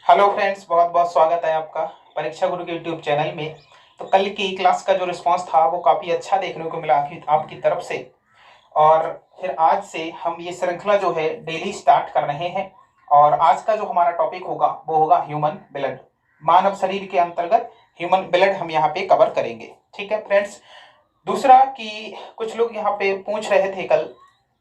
Hello friends, बहुत बहुत स्वागत है आपका परीक्षा गुरु के यूट्यूब चैनल में। तो कल की क्लास का जो रिस्पांस था वो काफ़ी अच्छा देखने को मिला आपकी तरफ से। और फिर आज से हम ये श्रृंखला जो है डेली स्टार्ट कर रहे हैं। और आज का जो हमारा टॉपिक होगा वो होगा ह्यूमन ब्लड। मानव शरीर के अंतर्गत ह्यूमन ब्लड हम यहाँ पे कवर करेंगे। ठीक है फ्रेंड्स। दूसरा कि कुछ लोग यहाँ पे पूछ रहे थे कल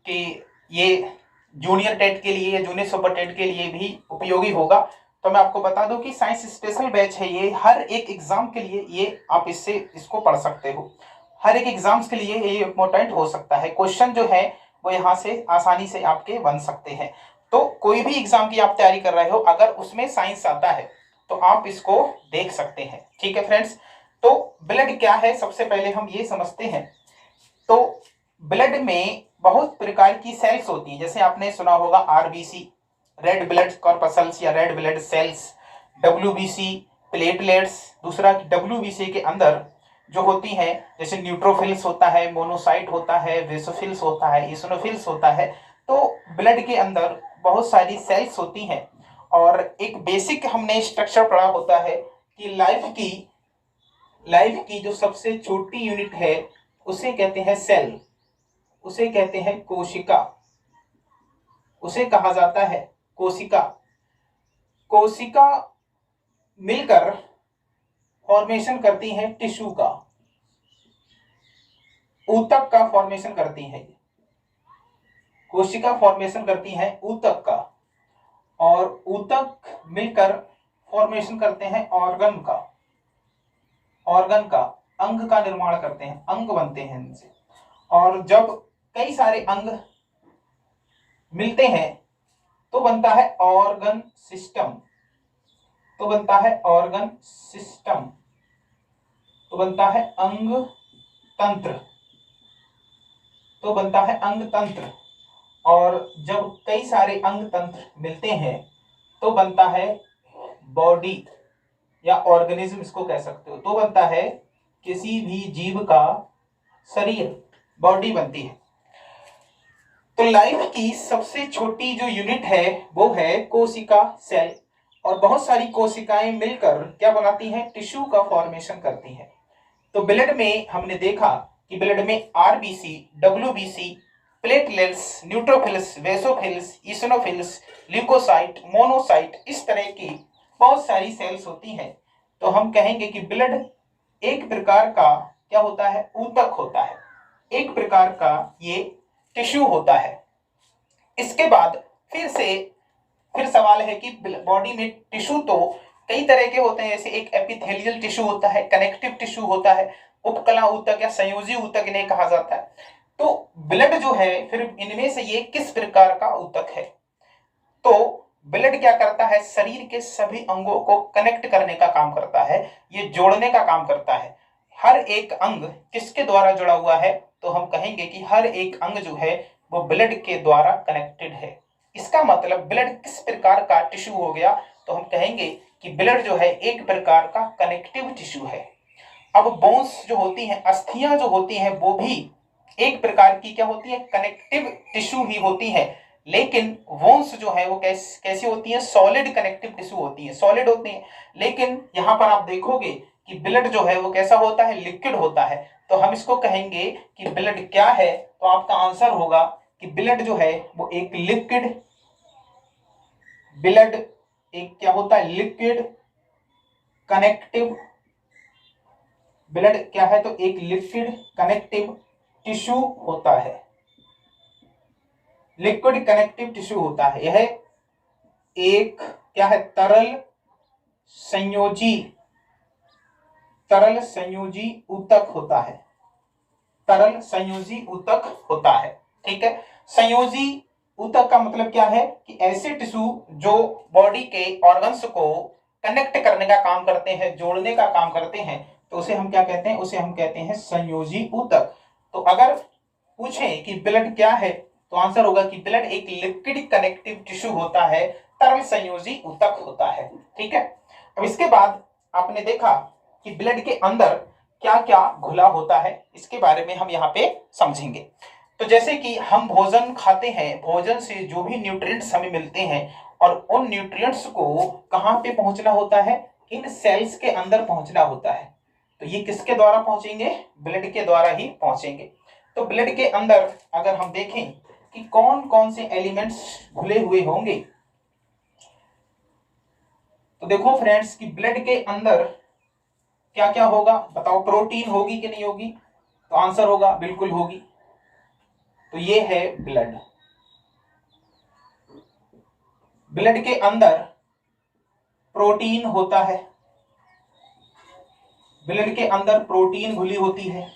कि ये जूनियर टेट के लिए या जूनियर सुपर टेट के लिए भी उपयोगी होगा। तो मैं आपको बता दूं कि साइंस स्पेशल बैच है ये, हर एक एग्जाम के लिए ये आप इसको पढ़ सकते हो। हर एक एग्जाम्स के लिए ये इम्पोर्टेंट हो सकता है। क्वेश्चन जो है वो यहाँ से आसानी से आपके बन सकते हैं। तो कोई भी एग्जाम की आप तैयारी कर रहे हो, अगर उसमें साइंस आता है तो आप इसको देख सकते हैं। ठीक है फ्रेंड्स। तो ब्लड क्या है, सबसे पहले हम ये समझते हैं। तो ब्लड में बहुत प्रकार की सेल्स होती हैं। जैसे आपने सुना होगा आरबीसी, रेड ब्लड कॉर्पसल्स या red blood cells, WBC platelets. दूसरा डब्ल्यूबीसी के अंदर जो होती हैं, जैसे न्यूट्रोफिल्स होता है, मोनोसाइट होता है, वेसोफिल्स होता है, इसिनोफिल्स होता है। तो ब्लड के अंदर बहुत सारी सेल्स होती हैं। और एक बेसिक हमने स्ट्रक्चर पढ़ा होता है कि लाइफ की जो सबसे छोटी यूनिट है उसे कहते हैं सेल, उसे कहते हैं कोशिका, उसे कहा जाता है कोशिका। कोशिका मिलकर फॉर्मेशन करती है टिश्यू का, ऊतक का फॉर्मेशन करती है। कोशिका फॉर्मेशन करती है ऊतक का, और ऊतक मिलकर फॉर्मेशन करते हैं ऑर्गन का, अंग का निर्माण करते हैं, अंग बनते हैं इनसे। और जब कई सारे अंग मिलते हैं तो बनता है ऑर्गन सिस्टम, तो बनता है ऑर्गन सिस्टम, तो बनता है अंग तंत्र, तो बनता है अंग तंत्र। और जब कई सारे अंग तंत्र मिलते हैं तो बनता है बॉडी या ऑर्गेनिज्म, इसको कह सकते हो। तो बनता है किसी भी जीव का शरीर, बॉडी बनती है। तो लाइफ की सबसे छोटी जो यूनिट है वो है कोशिका, सेल। और बहुत सारी कोशिकाएं मिलकर क्या बनाती हैं, टिश्यू का फॉर्मेशन करती हैं। तो ब्लड में हमने देखा कि ब्लड में RBC, WBC, platelets, neutrophils, basophils, eosinophils, leukocyte, monocyte, इस तरह की बहुत सारी सेल्स होती हैं। तो हम कहेंगे कि ब्लड एक प्रकार का क्या होता है, ऊतक होता है, एक प्रकार का ये टिश्यू होता है। इसके बाद फिर सवाल है कि बॉडी में टिश्यू तो कई तरह के होते हैं। जैसे एक एपिथेलियल टिश्यू होता है, कनेक्टिव टिश्यू होता है, उपकला ऊतक या संयोजी ऊतक इन्हें कहा जाता है। तो ब्लड जो है फिर इनमें से ये किस प्रकार का ऊतक है। तो ब्लड क्या करता है, शरीर के सभी अंगों को कनेक्ट करने का काम करता है, ये जोड़ने का काम करता है। हर एक अंग किसके द्वारा जुड़ा हुआ है, तो हम कहेंगे कि हर एक अंग जो है वो ब्लड के द्वारा कनेक्टेड है। इसका मतलब ब्लड किस प्रकार का टिश्यू हो गया, तो हम कहेंगे कि ब्लड जो है एक प्रकार का कनेक्टिव टिश्यू है। अब बोन्स जो होती हैं, अस्थियां जो होती हैं, वो भी एक प्रकार की क्या होती है, कनेक्टिव टिश्यू ही होती है। लेकिन वोन्स जो है वो कैसी होती है, सॉलिड कनेक्टिव टिश्यू होती है, सॉलिड होती है। लेकिन यहां पर आप देखोगे कि ब्लड जो है वो कैसा होता है, लिक्विड होता है। तो हम इसको कहेंगे कि ब्लड क्या है, तो आपका आंसर होगा कि ब्लड जो है वो एक लिक्विड, ब्लड एक क्या होता है, लिक्विड कनेक्टिव, ब्लड क्या है, तो एक लिक्विड कनेक्टिव टिश्यू होता है, लिक्विड कनेक्टिव टिश्यू होता है। यह एक क्या है, तरल संयोजी ऊतक होता है, तरल संयोजी ऊतक होता है। ठीक है। संयोजी ऊतक का मतलब क्या है कि ऐसे टिश्यू जो बॉडी के ऑर्गन्स को कनेक्ट करने का काम करते हैं, जोड़ने का काम करते हैं, तो उसे हम क्या कहते हैं, उसे हम कहते हैं संयोजी ऊतक। तो अगर पूछें कि ब्लड क्या है, तो आंसर होगा कि ब्लड एक लिक्विड कनेक्टिव टिश्यू होता है, तरल संयोजी ऊतक होता है। ठीक है। अब इसके बाद आपने देखा कि ब्लड के अंदर क्या क्या घुला होता है, इसके बारे में हम यहाँ पे समझेंगे। तो जैसे कि हम भोजन खाते हैं, भोजन से जो भी न्यूट्रिएंट्स हमें मिलते हैं और उन न्यूट्रिएंट्स को कहां पे पहुंचना होता है, इन सेल्स के अंदर पहुंचना होता है। तो ये किसके द्वारा पहुंचेंगे, ब्लड के द्वारा ही पहुंचेंगे। तो ब्लड के अंदर अगर हम देखें कि कौन कौन से एलिमेंट्स घुले हुए होंगे, तो देखो फ्रेंड्स कि ब्लड के अंदर क्या क्या होगा, बताओ, प्रोटीन होगी कि नहीं होगी, तो आंसर होगा बिल्कुल होगी। तो ये है ब्लड। ब्लड के अंदर प्रोटीन होता है, ब्लड के अंदर प्रोटीन घुली होती है,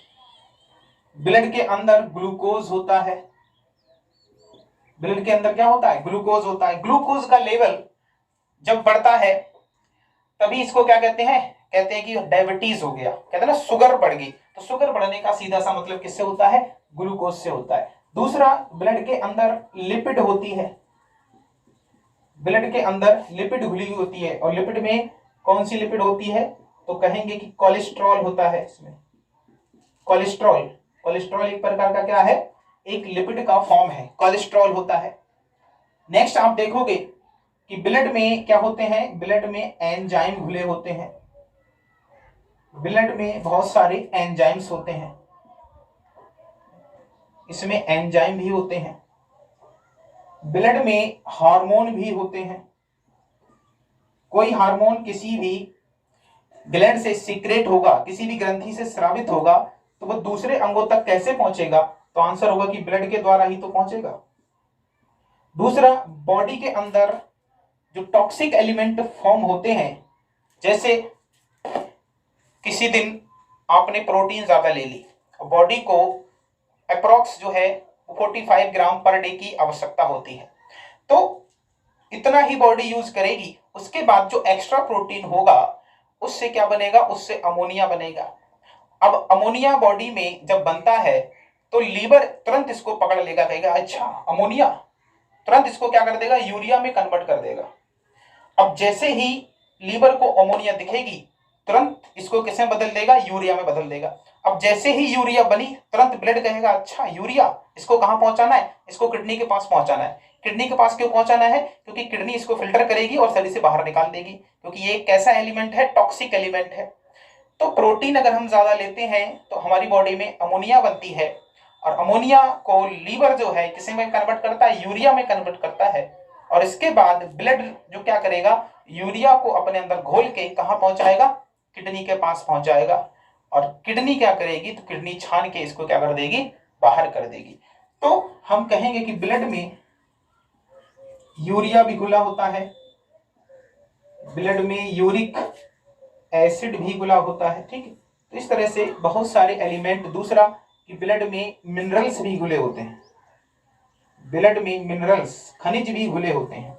ब्लड के अंदर ग्लूकोज होता है, ब्लड के अंदर क्या होता है, ग्लूकोज होता है। ग्लूकोज का लेवल जब बढ़ता है तभी इसको क्या कहते हैं कि डायबिटीज हो गया, कहते हैं ना शुगर बढ़ गई। तो शुगर बढ़ने का सीधा सा मतलब किससे होता है, ग्लूकोज से होता है। दूसरा, ब्लड के अंदर लिपिड होती है, ब्लड के अंदर लिपिड घुली हुई होती है। और लिपिड में कौन सी लिपिड होती है, तो कहेंगे कि कोलेस्ट्रॉल होता है इसमें। कोलेस्ट्रॉल, कोलेस्ट्रॉल एक प्रकार का क्या है, एक लिपिड का फॉर्म है, कोलेस्ट्रॉल होता है। नेक्स्ट आप देखोगे कि ब्लड में क्या होते हैं, ब्लड में एंजाइम घुले होते हैं, ब्लड में बहुत सारे एंजाइम्स होते हैं, इसमें एंजाइम भी होते हैं। ब्लड में हार्मोन भी होते हैं, कोई हार्मोन किसी भी ग्लैंड से सीक्रेट होगा, किसी भी ग्रंथि से स्रावित होगा, तो वो दूसरे अंगों तक कैसे पहुंचेगा, तो आंसर होगा कि ब्लड के द्वारा ही तो पहुंचेगा। दूसरा, बॉडी के अंदर जो टॉक्सिक एलिमेंट फॉर्म होते हैं, जैसे किसी दिन आपने प्रोटीन ज्यादा ले ली, बॉडी को अप्रोक्स जो है 45 ग्राम पर डे की आवश्यकता होती है, तो इतना ही बॉडी यूज करेगी। उसके बाद जो एक्स्ट्रा प्रोटीन होगा उससे क्या बनेगा, उससे अमोनिया बनेगा। अब अमोनिया बॉडी में जब बनता है तो लीवर तुरंत इसको पकड़ लेगा, कहेगा अच्छा अमोनिया, तुरंत इसको क्या कर देगा, यूरिया में कन्वर्ट कर देगा। अब जैसे ही लीवर को अमोनिया दिखेगी तुरंत इसको किसमें बदल देगा, यूरिया में बदल देगा। अब जैसे ही यूरिया बनी तुरंत ब्लड कहेगा अच्छा यूरिया, इसको कहां पहुंचाना है, इसको किडनी के पास पहुंचाना है। किडनी के पास क्यों पहुंचाना है, क्योंकि किडनी इसको फिल्टर करेगी और शरीर से बाहर निकाल देगी, क्योंकि ये एक कैसा एलिमेंट है, टॉक्सिक एलिमेंट है। तो प्रोटीन अगर हम ज्यादा लेते हैं तो हमारी बॉडी में अमोनिया बनती है, और अमोनिया को लीवर जो है किसी में कन्वर्ट करता है, यूरिया में कन्वर्ट करता है। और इसके बाद ब्लड जो क्या करेगा, यूरिया को अपने अंदर घोल के कहां पहुंचाएगा, किडनी के पास पहुंचाएगा। और किडनी क्या करेगी, तो किडनी छान के इसको क्या कर देगी, बाहर कर देगी। तो हम कहेंगे कि ब्लड में यूरिया भी घुला होता है, ब्लड में यूरिक एसिड भी घुला होता है, ठीक है। तो इस तरह से बहुत सारे एलिमेंट। दूसरा कि ब्लड में मिनरल्स भी घुले होते हैं, ब्लड में मिनरल्स खनिज भी घुले होते हैं,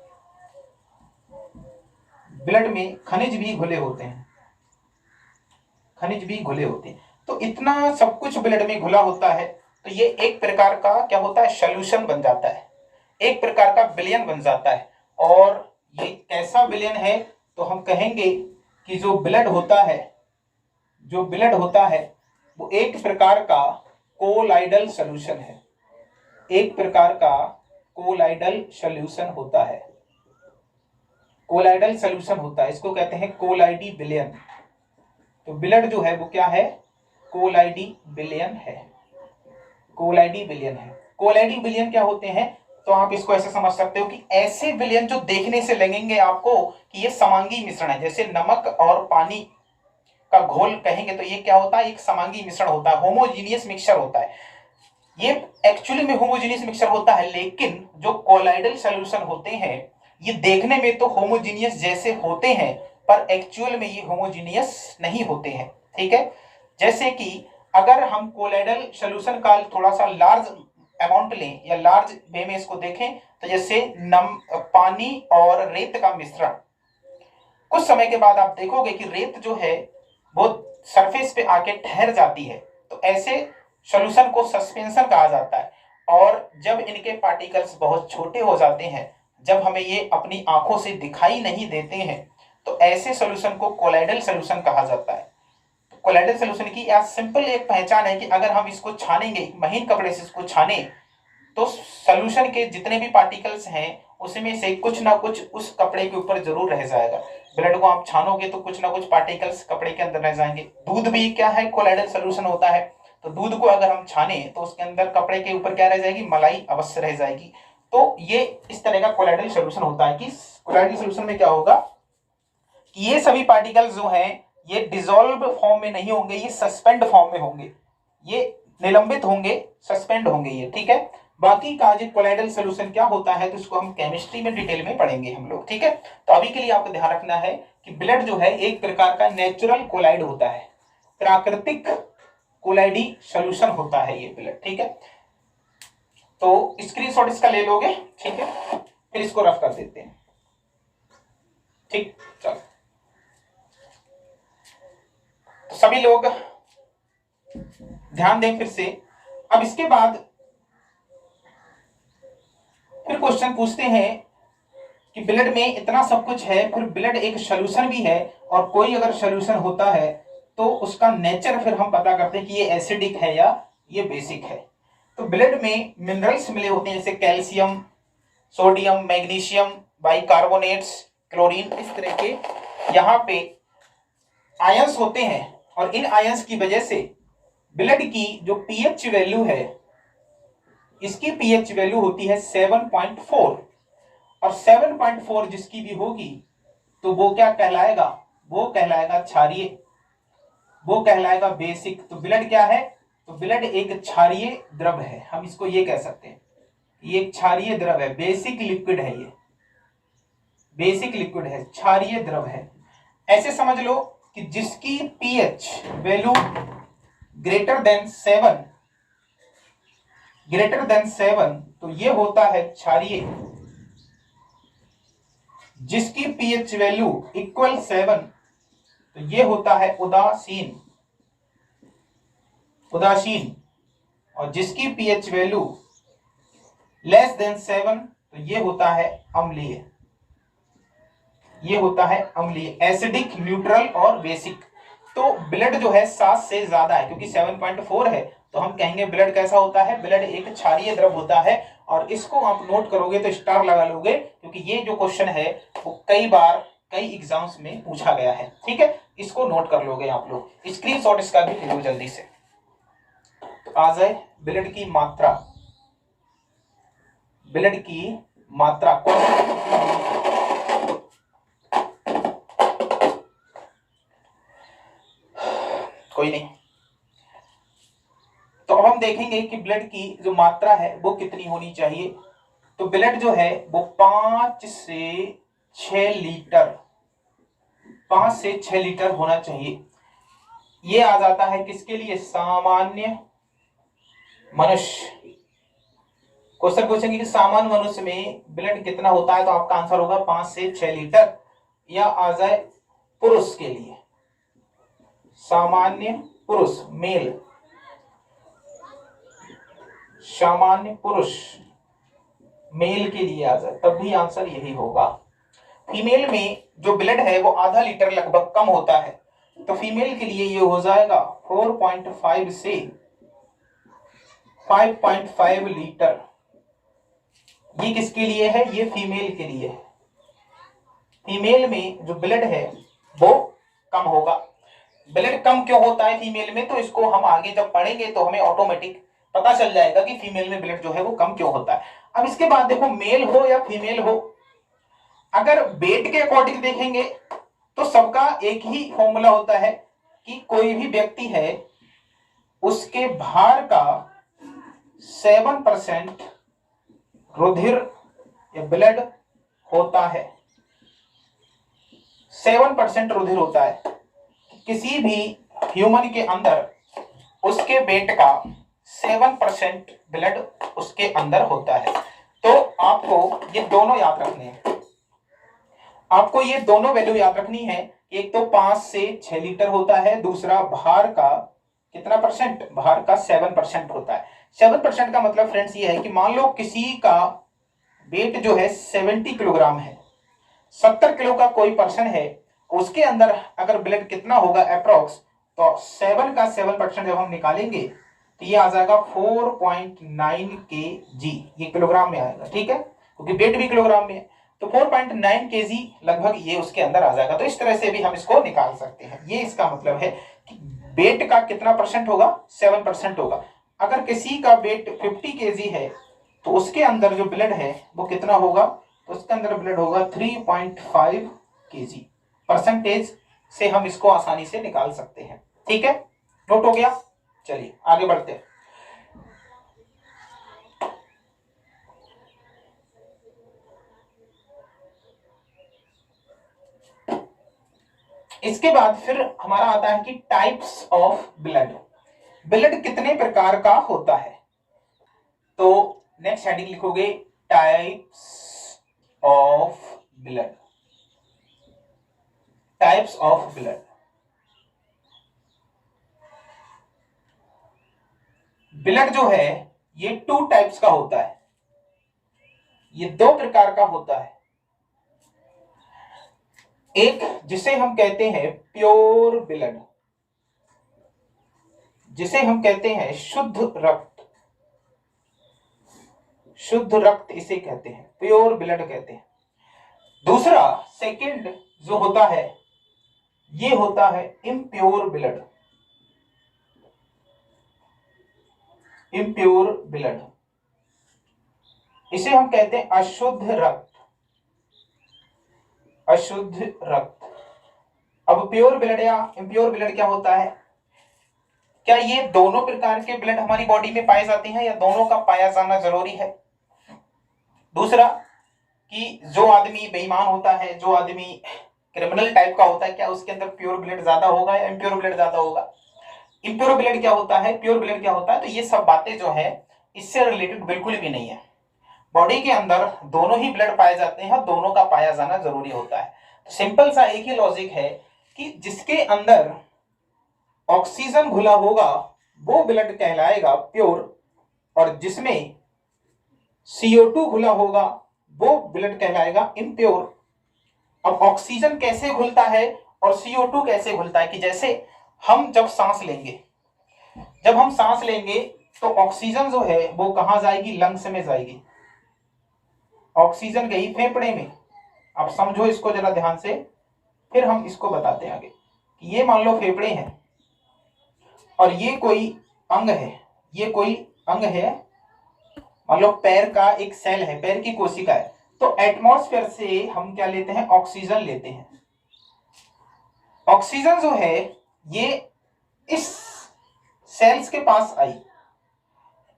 ब्लड में खनिज भी घुले होते हैं, खनिज भी घुले होते हैं। तो इतना सब कुछ ब्लड में घुला होता है, तो ये एक प्रकार का क्या होता है, सॉल्यूशन बन जाता है, एक प्रकार का विलयन बन जाता है। और ये कैसा विलयन है, तो हम कहेंगे कि जो ब्लड होता है, जो ब्लड होता है वो एक प्रकार का कोलाइडल सॉल्यूशन है, एक प्रकार का कोलाइडल सॉल्यूशन होता है, कोलाइडल सॉल्यूशन होता है, इसको कहते हैं कोलाइडी विलयन। तो ब्लड जो है वो क्या है, कोलाइडी विलयन है, कोलाइडी विलयन है। कोलाइडी विलयन क्या होते हैं, तो आप इसको ऐसे समझ सकते हो कि ऐसे विलयन जो देखने से लगेंगे आपको कि ये समांगी मिश्रण है, जैसे नमक और पानी का घोल कहेंगे तो ये क्या होता है, एक समांगी मिश्रण होता है, होमोजीनियस मिक्सचर होता है। ये एक्चुअली में होमोजीनियस मिक्सचर होता है, लेकिन जो कोलाइडल सॉल्यूशन होते हैं ये देखने में तो होमोजीनियस जैसे होते हैं, पर एक्चुअल में ये होमोजीनियस नहीं होते हैं, ठीक है। जैसे कि अगर हम कोलाइडल सॉल्यूशन का थोड़ा सा लार्ज अमाउंट लें या लार्ज वे में इसको देखें, तो जैसे पानी और रेत का मिश्रण, कुछ समय के बाद आप देखोगे कि रेत जो है वो सरफेस पे आके ठहर जाती है, तो ऐसे सॉल्यूशन को सस्पेंशन कहा जाता है। और जब इनके पार्टिकल्स बहुत छोटे हो जाते हैं, जब हमें ये अपनी आंखों से दिखाई नहीं देते हैं, तो ऐसे सॉल्यूशन को कोलाइडल सॉल्यूशन कहा जाता है। कोलाइडल सॉल्यूशन की या सिंपल एक पहचान है कि अगर हम इसको छानेंगे, महीन कपड़े से इसको छाने, तो सॉल्यूशन के जितने भी पार्टिकल्स हैं उसमें से कुछ ना कुछ उस कपड़े के ऊपर जरूर रह जाएगा। ब्लड को आप छानोगे तो कुछ ना कुछ पार्टिकल्स कपड़े के अंदर रह जाएंगे। दूध भी क्या है, कोलाइडल सोल्यूशन होता है। तो दूध को अगर हम छाने तो उसके अंदर कपड़े के ऊपर क्या रह जाएगी, मलाई अवश्य रह जाएगी। तो ये इस तरह का कोलाइडल सोल्यूशन होता है कि कोलाइडल सोल्यूशन में क्या होगा कि ये सभी पार्टिकल्स जो हैं ये डिसॉल्व फॉर्म में नहीं होंगे, ये सस्पेंड फॉर्म में होंगे, ये निलंबित होंगे, सस्पेंड होंगे ये, ठीक है। बाकी का जो कोलाइडल सोल्यूशन क्या होता है तो इसको हम केमिस्ट्री में डिटेल में पढ़ेंगे हम लोग, ठीक है। तो अभी के लिए आपको ध्यान रखना है कि ब्लड जो है एक प्रकार का नेचुरल कोलाइड होता है, प्राकृतिक कोलाइडी सोल्यूशन होता है ये ब्लड, ठीक है। तो स्क्रीनशॉट इसका ले लोगे, ठीक है, फिर इसको रफ कर देते हैं, ठीक। चलो तो सभी लोग ध्यान दें फिर से। अब इसके बाद फिर क्वेश्चन पूछते हैं कि ब्लड में इतना सब कुछ है, फिर ब्लड एक सोल्यूशन भी है, और कोई अगर सोल्यूशन होता है तो उसका नेचर फिर हम पता करते हैं कि ये एसिडिक है या ये बेसिक है। तो ब्लड में मिनरल्स मिले होते हैं, जैसे calcium, sodium, magnesium, bicarbonates, chlorine, इस तरह के यहाँ पे आयंस होते हैं। और इन आयंस की वजह से ब्लड की जो पीएच वैल्यू है, इसकी पीएच वैल्यू होती है 7.4, और 7.4 जिसकी भी होगी तो वो क्या कहलाएगा, वो कहलाएगा क्षारीय, वो कहलाएगा बेसिक। तो ब्लड क्या है, तो ब्लड एक क्षारीय द्रव है, हम इसको ये कह सकते हैं, ये एक क्षारीय द्रव है, बेसिक लिक्विड है, ये बेसिक लिक्विड है, क्षारीय द्रव है। ऐसे समझ लो कि जिसकी पीएच वैल्यू ग्रेटर देन 7, तो ये होता है क्षारीय। जिसकी पीएच वैल्यू इक्वल 7 तो ये होता है उदासीन, और जिसकी पीएच वैल्यू लेस देन 7 तो ये होता है अम्लीय, ये होता है अम्लीय, एसिडिक, न्यूट्रल और बेसिक। तो ब्लड जो है 7 से ज्यादा है, क्योंकि 7.4 है तो हम कहेंगे ब्लड कैसा होता है, ब्लड एक क्षारीय द्रव होता है। और इसको आप नोट करोगे तो स्टार लगा लोगे, क्योंकि ये जो क्वेश्चन है वो कई बार कई एग्जाम्स में पूछा गया है, ठीक है। इसको नोट कर लोगे आप लोग, स्क्रीनशॉट इसका भी ले लो जल्दी से। तो आ जाए ब्लड की मात्रा, ब्लड की मात्रा कोई नहीं। तो अब हम देखेंगे कि ब्लड की जो मात्रा है वो कितनी होनी चाहिए। तो ब्लड जो है वो 5 से 6 लीटर, 5 से 6 लीटर होना चाहिए। ये आ जाता है किसके लिए, सामान्य मनुष्य। क्वेश्चन पूछेंगे कि सामान्य मनुष्य में ब्लड कितना होता है, तो आपका आंसर होगा 5 से 6 लीटर। या आ जाए पुरुष के लिए, सामान्य पुरुष, मेल, सामान्य पुरुष मेल के लिए आ जाए, तब भी आंसर यही होगा। फीमेल में जो ब्लड है वो आधा लीटर लगभग कम होता है, तो फीमेल के लिए ये हो जाएगा 4.5 से 5.5 लीटर। ये किसके लिए है, ये फीमेल के लिए है। फीमेल में जो ब्लड है वो कम होगा। ब्लड कम क्यों होता है फीमेल में, तो इसको हम आगे जब पढ़ेंगे तो हमें ऑटोमेटिक पता चल जाएगा कि फीमेल में ब्लड जो है वो कम क्यों होता है। अब इसके बाद देखो, मेल हो या फीमेल हो, अगर वेट के अकॉर्डिंग देखेंगे तो सबका एक ही फॉर्मूला होता है कि कोई भी व्यक्ति है उसके भार का 7% रुधिर या ब्लड होता है, 7% रुधिर होता है। किसी भी ह्यूमन के अंदर उसके वेट का 7% ब्लड उसके अंदर होता है। तो आपको ये दोनों याद रखने हैं, आपको ये दोनों वैल्यू याद रखनी है। एक तो 5 से 6 लीटर होता है, दूसरा भार का कितना परसेंट, भार का 7% होता है। 7% का मतलब फ्रेंड्स ये है कि मान लो किसी का वेट जो है 70 किलोग्राम है, 70 किलो का कोई पर्सन है, उसके अंदर अगर ब्लड कितना होगा अप्रोक्स, तो 7 का 7% जब हम निकालेंगे तो ये आ जाएगा 4.9 kg, ये किलोग्राम में आएगा, ठीक है। क्योंकि वेट भी किलोग्राम में है, तो 4.9 केजी लगभग ये उसके अंदर आ जाएगा। तो इस तरह से भी हम इसको निकाल सकते हैं। ये इसका मतलब है कि वेट का कितना परसेंट होगा, 7% होगा। अगर किसी का वेट 50 केजी है तो उसके अंदर जो ब्लड है वो कितना होगा, तो उसके अंदर ब्लड होगा 3.5 केजी। परसेंटेज से हम इसको आसानी से निकाल सकते हैं। ठीक है, नोट हो गया। चलिए आगे बढ़ते हैं। इसके बाद फिर हमारा आता है कि टाइप्स ऑफ ब्लड। ब्लड कितने प्रकार का होता है, तो नेक्स्ट हेडिंग लिखोगे types of blood. Types of blood. Blood जो है ये 2 टाइप्स का होता है, ये 2 प्रकार का होता है। एक जिसे हम कहते हैं प्योर ब्लड, जिसे हम कहते हैं शुद्ध रक्त। शुद्ध रक्त इसे कहते हैं, प्योर ब्लड कहते हैं। दूसरा सेकंड जो होता है ये होता है इम्प्योर ब्लड। इम्प्योर ब्लड इसे हम कहते हैं अशुद्ध रक्त। अशुद्ध रक्त। अब प्योर ब्लड या इम्प्योर ब्लड क्या होता है, क्या ये दोनों प्रकार के ब्लड हमारी बॉडी में पाए जाते हैं या दोनों का पाया जाना जरूरी है। दूसरा कि जो आदमी बेईमान होता है, जो आदमी क्रिमिनल टाइप का होता है, क्या उसके अंदर प्योर ब्लड ज्यादा होगा या इम्प्योर ब्लड ज्यादा होगा। इम्प्योर ब्लड क्या होता है, प्योर ब्लड क्या होता है, तो ये सब बातें जो है इससे रिलेटेड बिल्कुल भी नहीं है। बॉडी के अंदर दोनों ही ब्लड पाए जाते हैं, दोनों का पाया जाना जरूरी होता है। तो सिंपल सा एक ही लॉजिक है कि जिसके अंदर ऑक्सीजन घुला होगा वो ब्लड कहलाएगा प्योर, और जिसमें CO2 घुला होगा वो ब्लड कहलाएगा इम्प्योर। अब ऑक्सीजन कैसे घुलता है और CO2 कैसे घुलता है, कि जैसे हम जब सांस लेंगे, जब हम सांस लेंगे तो ऑक्सीजन जो है वो कहां जाएगी, लंग्स में जाएगी। ऑक्सीजन गई फेफड़े में। अब समझो इसको जरा ध्यान से, फिर हम इसको बताते हैं आगे। कि ये मान लो फेफड़े हैं और ये कोई अंग है, ये कोई अंग है, मान लो पैर का एक सेल है, पैर की कोशिका है, तो एटमॉस्फेयर से हम क्या लेते हैं, ऑक्सीजन लेते हैं। ऑक्सीजन जो है ये इस सेल्स के पास आई,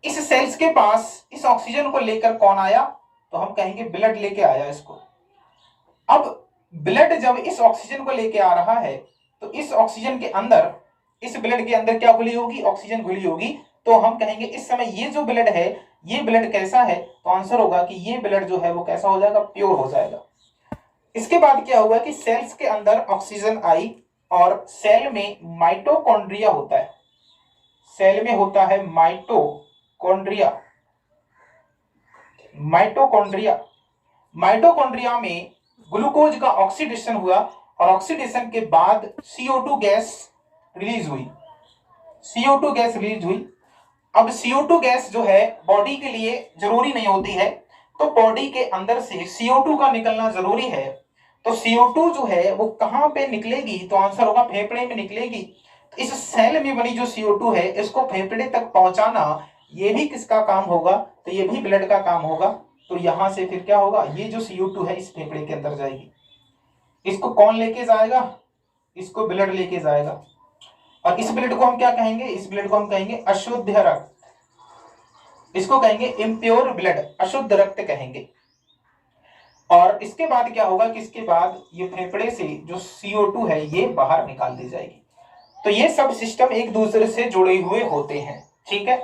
इस सेल्स के पास इस ऑक्सीजन को लेकर कौन आया, तो हम कहेंगे ब्लड लेके आया इसको। अब ब्लड जब इस ऑक्सीजन को लेके आ रहा है तो इस ऑक्सीजन के अंदर, इस ब्लड के अंदर क्या घुली होगी, ऑक्सीजन घुली होगी। तो हम कहेंगे इस समय ये जो ब्लड है ये ब्लड कैसा है, तो आंसर होगा कि ये ब्लड जो है वो कैसा हो जाएगा, प्योर हो जाएगा। इसके बाद क्या हुआ कि सेल्स के अंदर ऑक्सीजन आई और सेल में माइटोकॉन्ड्रिया होता है। सेल में होता है माइटोकॉन्ड्रिया। माइटोकॉन्ड्रिया, माइटोकॉन्ड्रिया में ग्लूकोज का ऑक्सीडेशन हुआ और ऑक्सीडेशन के बाद CO2 गैस रिलीज हुई। CO2 गैस रिलीज हुई। अब CO2 गैस जो है बॉडी के लिए जरूरी नहीं होती है, तो बॉडी के अंदर से CO2 का निकलना जरूरी है। तो CO2 जो है वो कहां पे निकलेगी, तो आंसर होगा फेफड़े में निकलेगी। तो इस सेल में बनी जो CO2 है इसको फेफड़े तक पहुंचाना ये भी किसका काम होगा, तो ये भी ब्लड का काम होगा। तो यहां से फिर क्या होगा, ये जो CO2 है इस फेफड़े के अंदर जाएगी। इसको कौन लेके जाएगा, इसको ब्लड लेके जाएगा। और इस ब्लड को हम क्या कहेंगे, इस ब्लड को हम कहेंगे अशुद्ध रक्त। इसको कहेंगे इम्प्योर ब्लड, अशुद्ध रक्त कहेंगे। और इसके बाद क्या होगा कि इसके बाद ये फेफड़े से जो CO2 है ये बाहर निकाल दी जाएगी। तो ये सब सिस्टम एक दूसरे से जुड़े हुए होते हैं। ठीक है,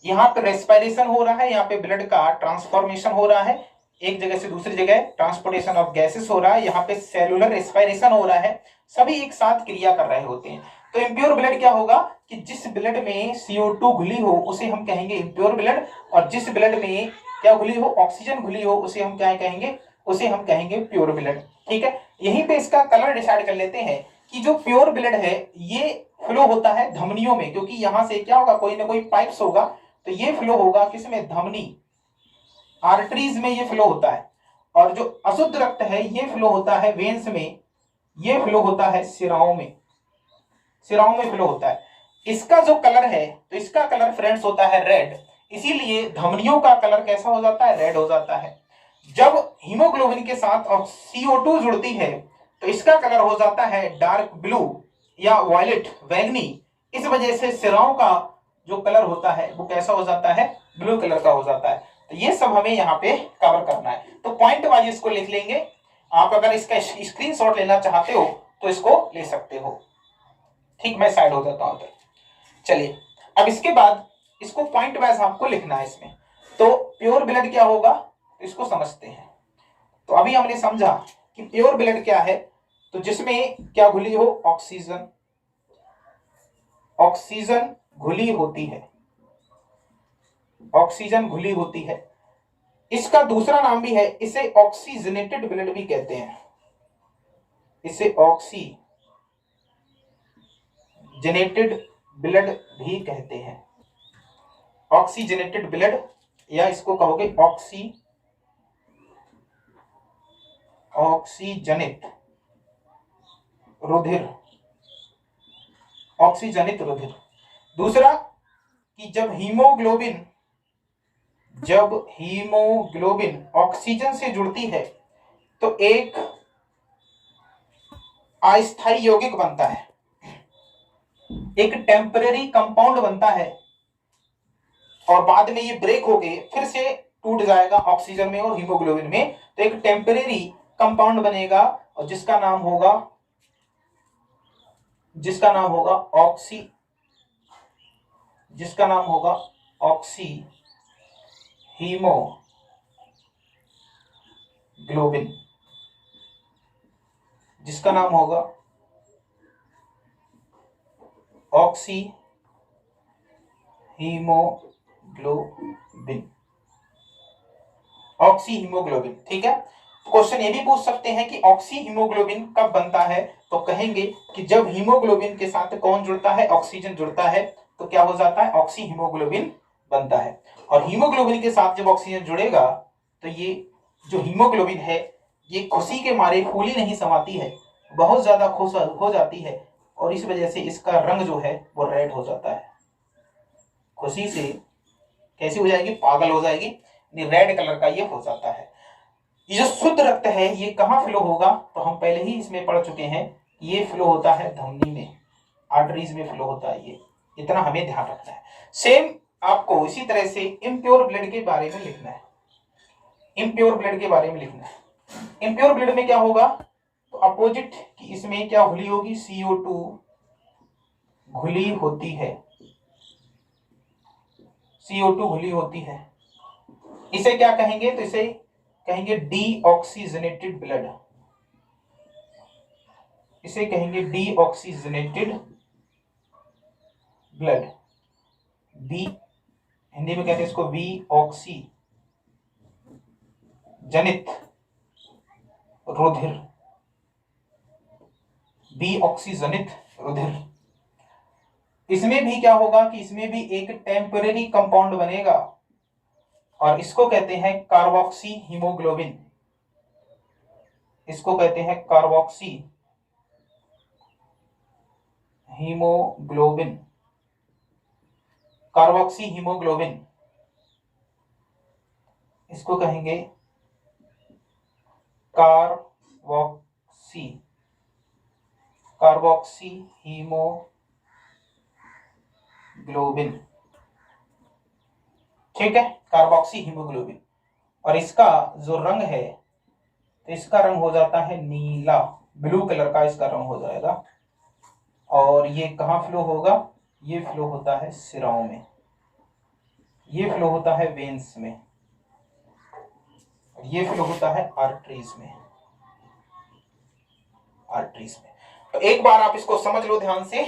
यहाँ पे रेस्पिरेशन हो रहा है, यहाँ पे ब्लड का ट्रांसफॉर्मेशन हो रहा है, एक जगह से दूसरी जगह ट्रांसपोर्टेशन ऑफ गैसेस हो रहा है, यहाँ पे सेलुलर रेस्पिरेशन हो रहा है, सभी एक साथ क्रिया कर रहे होते हैं। तो इम्प्योर ब्लड क्या होगा कि जिस ब्लड में CO2 घुली हो उसे हम कहेंगे इम्प्योर ब्लड, और जिस ब्लड में क्या घुली हो, ऑक्सीजन घुली हो, उसे हम क्या कहेंगे, उसे हम कहेंगे प्योर ब्लड। ठीक है, यहीं पे इसका कलर डिसाइड कर लेते हैं कि जो प्योर ब्लड है ये फ्लो होता है धमनियों में, क्योंकि यहां से क्या होगा, कोई ना कोई पाइप्स होगा, तो ये फ्लो होगा किसमें, धमनी। आर्टरीज में ये फ्लो होता है, और जो अशुद्ध रक्त है ये फ्लो होता है वेन्स में, ये फ्लो होता है सिराओं में, सिराओं में फ्लो होता है। इसका जो कलर है, तो इसका कलर फ्रेंड्स होता है रेड, इसीलिए धमनियों का कलर कैसा हो जाता है, रेड हो जाता है। जब हीमोग्लोबिन के साथ CO2 जुड़ती है तो इसका कलर हो जाता है डार्क ब्लू या वायलेट, बैंगनी। इस वजह से सिराओं का जो कलर होता है वो कैसा हो जाता है, ब्लू कलर का हो जाता है। तो ये सब हमें यहाँ पे कवर करना है, तो पॉइंट वाइज इसको लिख लेंगे। आप अगर इसका स्क्रीनशॉट लेना चाहते हो तो इसको ले सकते हो। ठीक, मैं साइड हो जाता हूं। चलिए, अब इसके बाद इसको पॉइंट वाइज आपको लिखना है इसमें। तो प्योर ब्लड क्या होगा, इसको समझते हैं। तो अभी हमने समझा कि प्योर ब्लड क्या है, तो जिसमें क्या घुली हो, ऑक्सीजन, ऑक्सीजन घुली होती है, ऑक्सीजन घुली होती है। इसका दूसरा नाम भी है, इसे ऑक्सीजनेटेड ब्लड भी कहते हैं, इसे ऑक्सीजनेटेड ब्लड भी कहते हैं, ऑक्सीजनेटेड ब्लड, या इसको कहोगे ऑक्सीजनित रुधिर, ऑक्सीजनित रुधिर। दूसरा कि जब हीमोग्लोबिन ऑक्सीजन से जुड़ती है तो एक अस्थायी यौगिक बनता है, एक टेम्परेरी कंपाउंड बनता है, और बाद में ये ब्रेक होके फिर से टूट जाएगा ऑक्सीजन में और हीमोग्लोबिन में, तो एक टेम्परेरी कंपाउंड बनेगा, और जिसका नाम होगा ऑक्सी हीमोग्लोबिन, जिसका नाम होगा ऑक्सी हीमोग्लोबिन, ऑक्सी हीमोग्लोबिन। ठीक है, क्वेश्चन ये भी पूछ सकते हैं कि ऑक्सी हीमोग्लोबिन कब बनता है, तो कहेंगे कि जब हीमोग्लोबिन के साथ कौन जुड़ता है, ऑक्सीजन जुड़ता है, तो क्या हो जाता है, ऑक्सी हीमोग्लोबिन बनता है। और हीमोग्लोबिन के साथ जब ऑक्सीजन जुड़ेगा तो ये जो हीमोग्लोबिन है ये खुशी के मारे फूल ही नहीं समाती है, बहुत ज्यादा खुश हो जाती है, और इस वजह से इसका रंग जो है वो रेड हो जाता है। खुशी से कैसी हो जाएगी, पागल हो जाएगी, रेड कलर का ये हो जाता है। ये जो शुद्ध रक्त है ये कहाँ फ्लो होगा, तो हम पहले ही इसमें पढ़ चुके हैं, ये फ्लो होता है धमनी में, आर्टरीज में फ्लो होता है, ये इतना हमें ध्यान रखना है। सेम आपको इसी तरह से इम्प्योर ब्लड के बारे में लिखना है, इम्प्योर ब्लड के बारे में लिखना है। इम्प्योर ब्लड में क्या होगा, तो अपोजिट कि इसमें क्या घुली होगी, CO2 घुली होती है, CO2 घुली होती है। इसे क्या कहेंगे, तो इसे कहेंगे डीऑक्सीजनेटेड ब्लड, इसे कहेंगे डीऑक्सीजनेटेड ब्लड, बी हिंदी में कहते हैं इसको ऑक्सी जनित रुधिर, ऑक्सीजनित रुधिर। इसमें भी क्या होगा कि इसमें भी एक टेम्परेरी कंपाउंड बनेगा, और इसको कहते हैं कार्बोक्सी हीमोग्लोबिन, इसको कहते हैं कार्बोक्सी हीमोग्लोबिन, कार्बोक्सी हीमोग्लोबिन, इसको कहेंगे कार्बोक्सी हीमोग्लोबिन। ठीक है, कार्बोक्सी हीमोग्लोबिन। और इसका जो रंग है, तो इसका रंग हो जाता है नीला, ब्लू कलर का इसका रंग हो जाएगा। और ये कहाँ फ्लो होगा, ये फ्लो होता है सिराओं में, ये फ्लो होता है वेन्स में, ये फ्लो होता है आर्टरीज में, आर्टरीज में। तो एक बार आप इसको समझ लो ध्यान से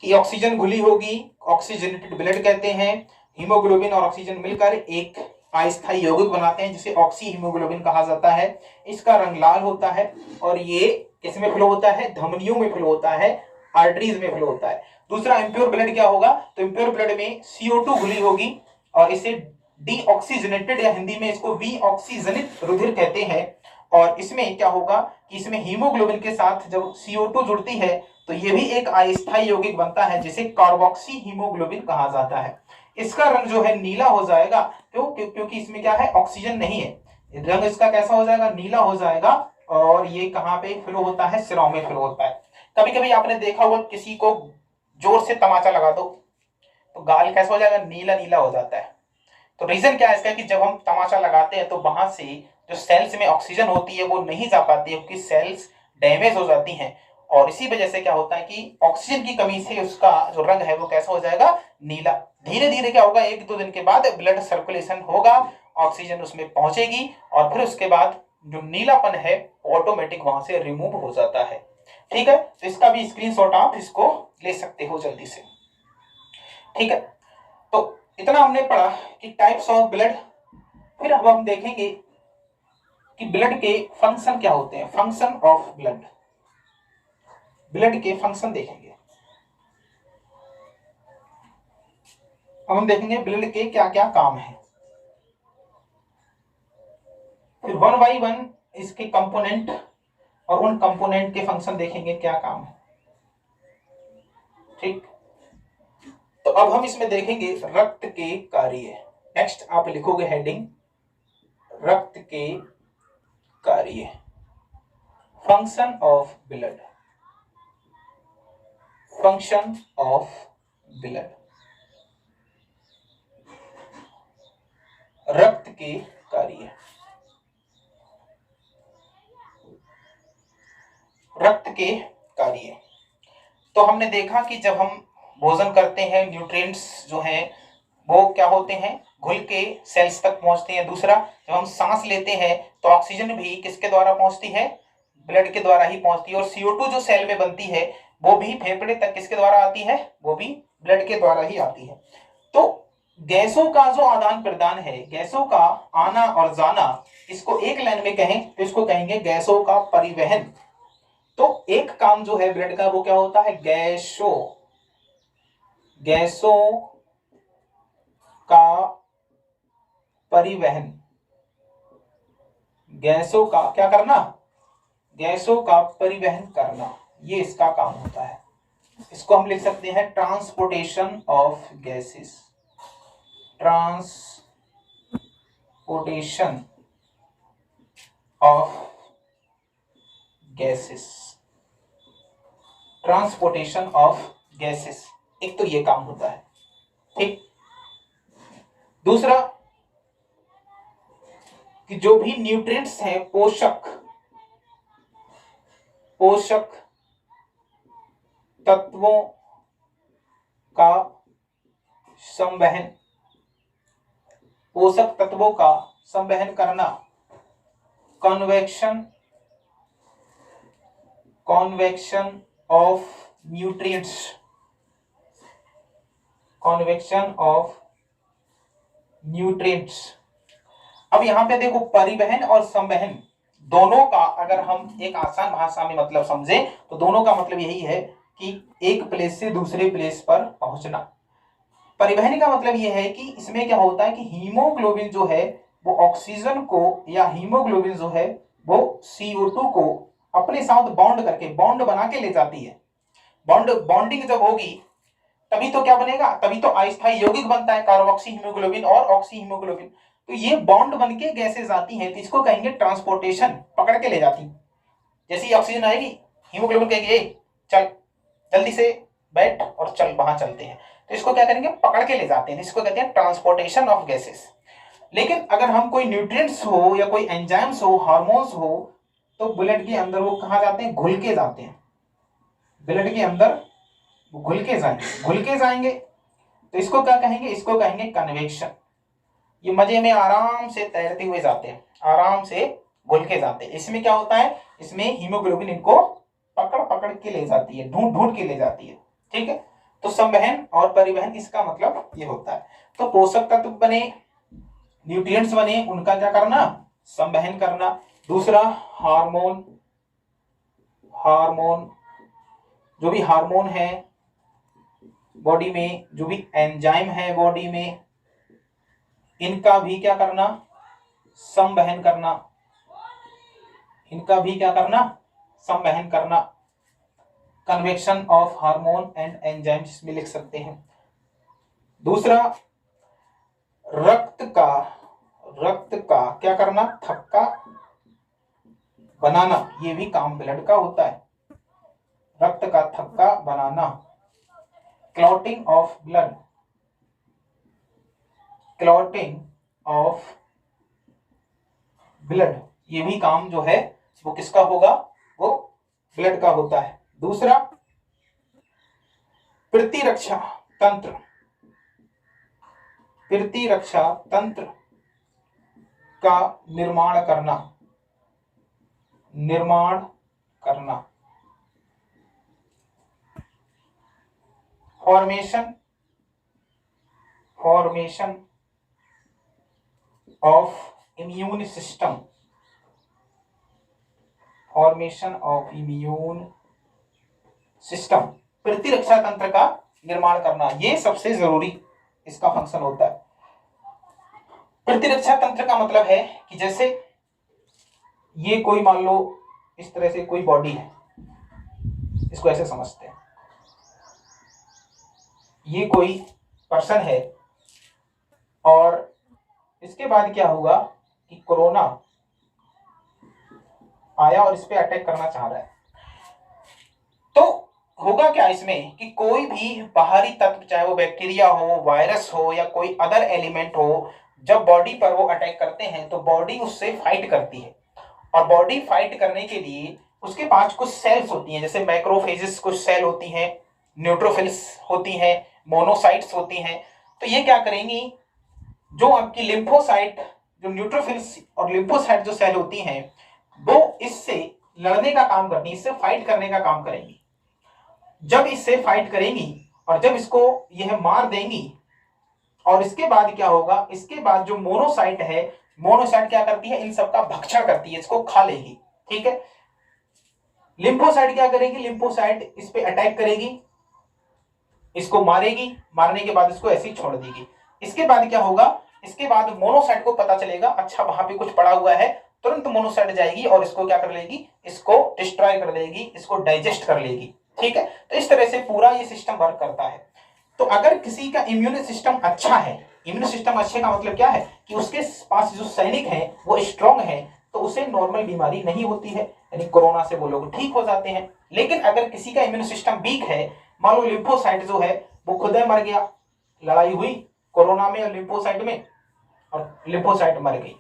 कि ऑक्सीजन घुली होगी, ऑक्सीजनेटेड ब्लड कहते हैं, हीमोग्लोबिन और ऑक्सीजन मिलकर एक अस्थायी यौगिक बनाते हैं जिसे ऑक्सी हीमोग्लोबिन कहा जाता है। इसका रंग लाल होता है, और ये किसमें फ्लो होता है, धमनियों में फ्लो होता है, आर्टरीज में फ्लो होता है। दूसरा इम्प्योर ब्लड क्या होगा, तो इम्प्योर ब्लड में CO2 घुली होगी, और इसे डीऑक्सीजनेटेड या हिंदी में इसको विऑक्सीजनित रुधिर कहते हैं। और इसमें क्या होगा कि इसमें हीमोग्लोबिन के साथ जब CO2 जुड़ती है तो ये भी एक अस्थायी यौगिक बनता है जिसे कार्बोक्सी हीमोग्लोबिन कहा जाता है। इसका रंग जो है नीला हो जाएगा, क्योंकि इसमें क्या है, ऑक्सीजन नहीं है। रंग इसका कैसा हो जाएगा, नीला हो जाएगा। और ये कहाँ पे फ्लो होता है, सिरों में फ्लो होता है। कभी कभी आपने देखा होगा किसी को जोर से तमाचा लगा दो तो गाल कैसा हो जाएगा, नीला नीला हो जाता है। तो रीजन क्या है इसका कि जब हम तमाचा लगाते हैं तो वहां से जो सेल्स में ऑक्सीजन होती है वो नहीं जा पाती है, क्योंकि सेल्स डैमेज हो जाती हैं। और इसी वजह से क्या होता है कि ऑक्सीजन की कमी से उसका जो रंग है वो कैसा हो जाएगा, नीला। धीरे धीरे क्या होगा, 1-2 दिन के बाद ब्लड सर्कुलेशन होगा, ऑक्सीजन उसमें पहुंचेगी और फिर उसके बाद जो नीलापन है ऑटोमेटिक वहां से रिमूव हो जाता है। ठीक है, तो इसका भी स्क्रीनशॉट आप इसको ले सकते हो जल्दी से। ठीक है, तो इतना हमने पढ़ा कि टाइप्स ऑफ ब्लड। फिर अब हम देखेंगे कि ब्लड के फंक्शन क्या होते हैं, फंक्शन ऑफ ब्लड। ब्लड के फंक्शन देखेंगे। अब हम देखेंगे ब्लड के क्या क्या काम है। फिर 1 बाई 1 इसके कंपोनेंट और उन कंपोनेंट के फंक्शन देखेंगे क्या काम है। ठीक, तो अब हम इसमें देखेंगे रक्त के कार्य। नेक्स्ट आप लिखोगे हेडिंग रक्त के कार्य, function of blood, function of blood, रक्त के कार्य। रक्त के कार्य, तो हमने देखा कि जब हम भोजन करते हैं न्यूट्रिएंट्स जो हैं वो क्या होते हैं, घुल के सेल्स तक पहुंचते हैं। दूसरा, जब हम सांस लेते हैं तो ऑक्सीजन भी किसके द्वारा पहुंचती है, ब्लड के द्वारा ही पहुंचती है। और CO2 जो सेल में बनती है वो भी फेफड़े तक किसके द्वारा आती है, वो भी ब्लड के द्वारा ही आती है। तो गैसों का जो आदान प्रदान है, गैसों का आना और जाना, इसको एक लाइन में कहें तो इसको कहेंगे गैसों का परिवहन। तो एक काम जो है ब्लड का वो क्या होता है, गैसों का परिवहन। गैसों का क्या करना, गैसों का परिवहन करना, ये इसका काम होता है। इसको हम लिख सकते हैं transportation of gases, transportation of gases, transportation of gases, एक तो ये काम होता है। ठीक, दूसरा कि जो भी न्यूट्रिएंट्स हैं, पोषक तत्वों का संवहन, पोषक तत्वों का संवहन करना, convection of nutrients, convection of nutrients. अब यहां पे देखो परिवहन और संवहन दोनों का अगर हम एक आसान भाषा में मतलब समझे तो दोनों का मतलब यही है कि एक प्लेस से दूसरे प्लेस पर पहुंचना। परिवहन का मतलब यह है कि इसमें क्या होता है कि हीमोग्लोबिन जो है वो ऑक्सीजन को, या हीमोग्लोबिन जो है वो CO2 को अपने साथ बॉन्ड करके, बॉन्ड बना के ले जाती है। बॉन्डिंग जब होगी तभी तो क्या बनेगा, तभी तो अस्थायी यौगिक बनता है, कार्बोक्सी हीमोग्लोबिन और ऑक्सी हीमोग्लोबिन। तो ये बॉन्ड बन के गैसेज आती हैं, तो इसको कहेंगे ट्रांसपोर्टेशन, पकड़ के ले जाती। जैसे ही ऑक्सीजन आएगी हीमोग्लोबिन कहेगी चल जल्दी से बैठ और चल, वहां चलते हैं। तो इसको क्या करेंगे, पकड़ के ले जाते हैं, इसको कहते हैं ट्रांसपोर्टेशन ऑफ गैसेस। लेकिन अगर हम कोई न्यूट्रिएंट्स हो या कोई एंजाइम्स हो, हार्मोन्स हो, तो ब्लड के अंदर वो कहाँ जाते हैं, घुल के जाते हैं। ब्लड के अंदर घुल के जाएंगे तो इसको क्या कहेंगे, इसको कहेंगे कन्वेक्शन। ये मजे में आराम से तैरते हुए जाते हैं, आराम से घुल के जाते हैं। इसमें क्या होता है, इसमें हीमोग्लोबिन इनको पकड़ के ले जाती है, ढूंढ के ले जाती है। ठीक है, तो संवहन और परिवहन इसका मतलब ये होता है। तो पोषक तत्व बने, न्यूट्रिएंट्स बने, उनका क्या करना, संवहन करना। दूसरा हार्मोन जो भी हार्मोन है बॉडी में, जो भी एंजाइम है बॉडी में, इनका भी क्या करना, संवहन करना, इनका भी क्या करना, संवहन करना। Convection of hormone and enzymes में लिख सकते हैं। दूसरा, रक्त का क्या करना, थक्का बनाना, ये भी काम ब्लड का होता है। रक्त का थक्का बनाना। Clotting of blood, clotting of blood, ये भी काम जो है वो किसका होगा, वो ब्लड का होता है। दूसरा, प्रतिरक्षा तंत्र, प्रतिरक्षा तंत्र का निर्माण करना, निर्माण करना। Formation of immune system, formation of immune system, प्रतिरक्षा तंत्र का निर्माण करना, ये सबसे जरूरी इसका फंक्शन होता है। प्रतिरक्षा तंत्र का मतलब है कि जैसे ये कोई मान लो इस तरह से कोई बॉडी है, इसको ऐसे समझते हैं, ये कोई पर्सन है और इसके बाद क्या हुआ कि कोरोना आया और इस पे अटैक करना चाह रहा है। तो होगा क्या इसमें कि कोई भी बाहरी तत्व, चाहे वो बैक्टीरिया हो, वायरस हो या कोई अदर एलिमेंट हो, जब बॉडी पर वो अटैक करते हैं तो बॉडी उससे फाइट करती है। और बॉडी फाइट करने के लिए उसके पास कुछ सेल्स होती हैं, जैसे मैक्रोफेजेस कुछ सेल होती हैं, न्यूट्रोफिल्स होती हैं, मोनोसाइट्स होती हैं। तो ये क्या करेंगी, जो आपकी लिम्फोसाइट, जो न्यूट्रोफिल्स और लिम्फोसाइट जो सेल होती हैं, वो इससे लड़ने का काम करती है, इससे फाइट करने का काम करेंगी। जब इससे फाइट करेंगी और जब इसको यह मार देंगी, और इसके बाद क्या होगा, इसके बाद जो मोनोसाइट है, मोनोसाइट क्या करती है, इन सबका भक्षण करती है, इसको खा लेगी। ठीक है। लिम्फोसाइट क्या करेगी, लिम्फोसाइट इस पे अटैक करेगी, इसको मारेगी, मारने के बाद इसको ऐसे ही छोड़ देगी। इसके बाद क्या होगा, इसके बाद मोनोसाइट को पता चलेगा अच्छा वहां पे कुछ पड़ा हुआ है, तुरंत मोनोसाइट जाएगी और इसको क्या कर लेगी, इसको डिस्ट्रॉय कर देगी, इसको डाइजेस्ट कर लेगी। ठीक है। तो इस तरह से पूरा ये सिस्टम वर्क करता है। तो अगर किसी का इम्यून सिस्टम अच्छा है, इम्यून सिस्टम अच्छे का मतलब क्या है कि उसके पास जो सैनिक है वो स्ट्रांग है, तो उसे नॉर्मल बीमारी नहीं होती है, यानी कोरोना से वो लोग ठीक हो जाते हैं। लेकिन अगर किसी का इम्यून सिस्टम वीक है, मान लो लिम्फोसाइट जो है वो खुद मर गया, लड़ाई हुई कोरोना में और लिम्फोसाइट में, और लिम्फोसाइट मर गई,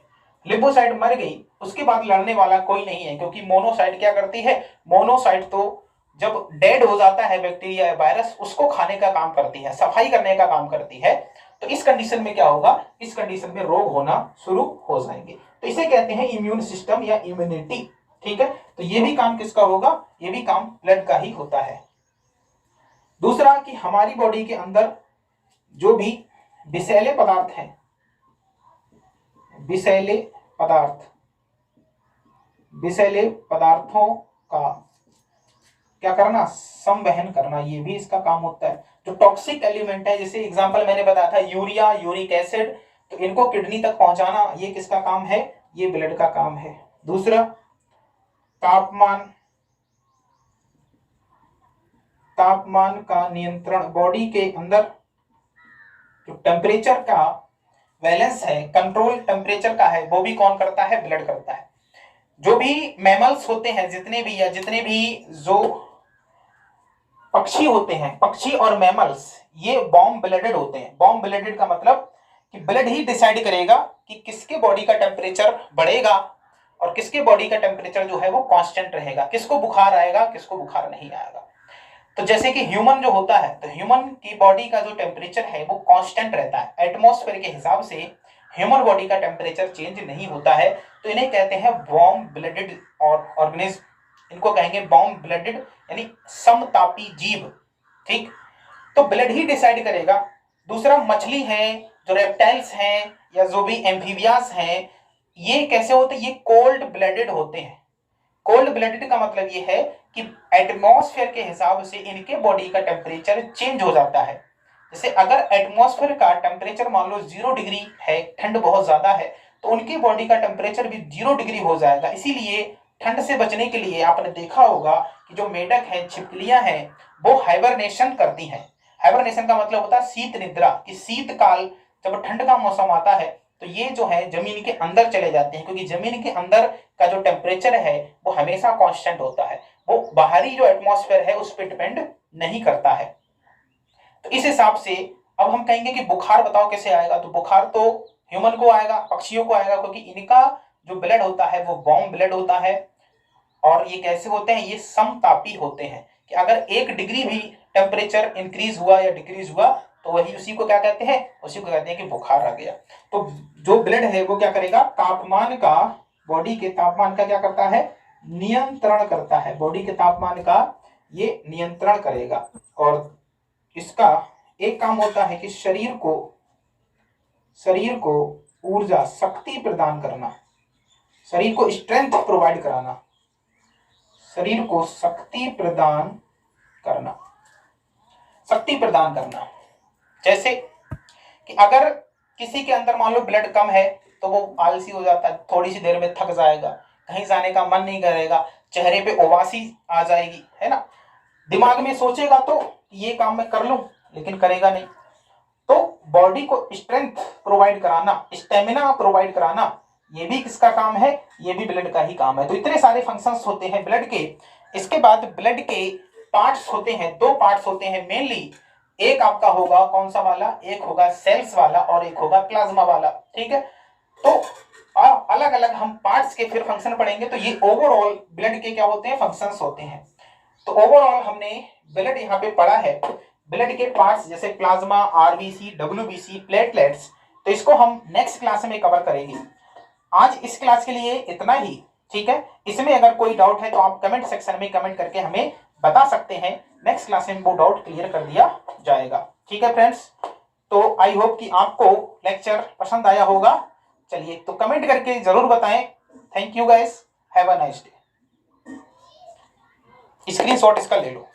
लिम्फोसाइट मर गई, उसके बाद लड़ने वाला कोई नहीं है, क्योंकि मोनोसाइट क्या करती है, मोनोसाइट तो जब डेड हो जाता है बैक्टीरिया या वायरस, उसको खाने का काम करती है, सफाई करने का काम करती है। तो इस कंडीशन में क्या होगा, इस कंडीशन में रोग होना शुरू हो जाएंगे। तो इसे कहते हैं इम्यून सिस्टम या इम्यूनिटी। ठीक है। तो ये भी काम किसका होगा, ये भी काम ब्लड का ही होता है। दूसरा कि हमारी बॉडी के अंदर जो भी विषैले पदार्थ हैं, विषैले पदार्थ, विषैले पदार्थों का क्या करना, संवहन करना, ये भी इसका काम होता है। जो टॉक्सिक एलिमेंट है, जैसे एग्जांपल मैंने बताया था यूरिया, यूरिक एसिड, तो इनको किडनी तक पहुंचाना ये किसका काम है, ये ब्लड का काम है। दूसरा, तापमान, तापमान का नियंत्रण, बॉडी के अंदर जो टेम्परेचर का बैलेंस है, कंट्रोल टेम्परेचर का है, वो भी कौन करता है, ब्लड करता है। जो भी मैमल्स होते हैं, जितने भी या जितने भी जो पक्षी होते हैं, पक्षी और मैमल्स, ये वार्म ब्लडेड होते हैं। वार्म ब्लडेड का मतलब कि ब्लड ही डिसाइड करेगा कि किसके बॉडी का टेम्परेचर बढ़ेगा और किसके बॉडी का टेम्परेचर जो है वो कांस्टेंट रहेगा, किसको बुखार आएगा, किसको बुखार नहीं आएगा। तो जैसे कि ह्यूमन जो होता है, तो ह्यूमन की बॉडी का जो टेम्परेचर है वो कांस्टेंट रहता है, एटमॉस्फेयर के हिसाब से ह्यूमन बॉडी का टेम्परेचर चेंज नहीं होता है। तो इन्हें कहते हैं वार्म ब्लडेड और ऑर्गेनिज्म, इनको कहेंगे वार्म ब्लडेड यानी समतापी जीव। ठीक। तो ब्लड ही डिसाइड करेगा। दूसरा, मछली है, जो रेप्टाइल्स हैं या जो भी एम्फीबियास हैं, ये कैसे होते हैं, ये कोल्ड ब्लडेड होते हैं। कोल्ड ब्लडेड का मतलब ये है कि एटमॉस्फेयर के हिसाब से इनके बॉडी का टेम्परेचर चेंज हो जाता है। जैसे अगर एटमॉस्फेयर का टेम्परेचर मान लो 0 डिग्री है, ठंड बहुत ज्यादा है, तो उनकी बॉडी का टेम्परेचर भी 0 डिग्री हो जाएगा। इसीलिए ठंड से बचने के लिए आपने देखा होगा कि जो मेढक है, छिपकलियां हैं, वो हाइबरनेशन करती हैं। हाइबरनेशन का मतलब होता है शीत निद्रा, कि शीतकाल जब ठंड का मौसम आता है तो ये जो है जमीन के अंदर चले जाते हैं, क्योंकि जमीन के अंदर का जो टेम्परेचर है वो हमेशा कांस्टेंट होता है, वो बाहरी जो एटमॉस्फेयर है उस पर डिपेंड नहीं करता है। तो इस हिसाब से अब हम कहेंगे कि बुखार बताओ कैसे आएगा, तो बुखार तो ह्यूमन को आएगा, पक्षियों को आएगा, क्योंकि इनका जो ब्लड होता है वो वार्म ब्लड होता है। और ये कैसे होते हैं, ये समतापी होते हैं, कि अगर 1 डिग्री भी टेम्परेचर इंक्रीज हुआ या डिक्रीज हुआ तो वही उसी को क्या कहते हैं, उसी को कहते हैं कि बुखार आ गया। तो जो ब्लड है वो क्या करेगा, तापमान का, बॉडी के तापमान का क्या करता है, नियंत्रण करता है, बॉडी के तापमान का ये नियंत्रण करेगा। और इसका एक काम होता है कि शरीर को ऊर्जा, शक्ति प्रदान करना, शरीर को स्ट्रेंथ प्रोवाइड कराना, शरीर को शक्ति प्रदान करना, शक्ति प्रदान करना। जैसे कि अगर किसी के अंदर मान लो ब्लड कम है तो वो आलसी हो जाता है, थोड़ी सी देर में थक जाएगा, कहीं जाने का मन नहीं करेगा, चेहरे पे उबासी आ जाएगी, है ना, दिमाग में सोचेगा तो ये काम मैं कर लूं, लेकिन करेगा नहीं। तो बॉडी को स्ट्रेंथ प्रोवाइड कराना, स्टेमिना प्रोवाइड कराना, ये भी किसका काम है, ये भी ब्लड का ही काम है। तो इतने सारे फंक्शंस होते हैं ब्लड के। इसके बाद ब्लड के पार्ट्स होते हैं, 2 पार्ट्स होते हैं मेनली। एक आपका होगा कौन सा वाला, एक होगा सेल्स वाला और एक होगा प्लाज्मा वाला, ठीक है। तो अलग अलग हम पार्ट्स के फिर फंक्शन पढ़ेंगे। तो ये ओवरऑल ब्लड के क्या होते हैं, फंक्शंस होते हैं। तो ओवरऑल हमने ब्लड यहाँ पे पढ़ा है, ब्लड के पार्ट्स जैसे प्लाज्मा, आरबीसी, डब्ल्यूबीसी, प्लेटलेट्स। तो इसको हम नेक्स्ट क्लास में कवर करेंगे। आज इस क्लास के लिए इतना ही, ठीक है। इसमें अगर कोई डाउट है तो आप कमेंट सेक्शन में कमेंट करके हमें बता सकते हैं, नेक्स्ट क्लास में वो डाउट क्लियर कर दिया जाएगा, ठीक है फ्रेंड्स। तो आई होप कि आपको लेक्चर पसंद आया होगा। चलिए, तो कमेंट करके जरूर बताएं। Thank you guys, have a nice day. Screenshot इसका ले लो।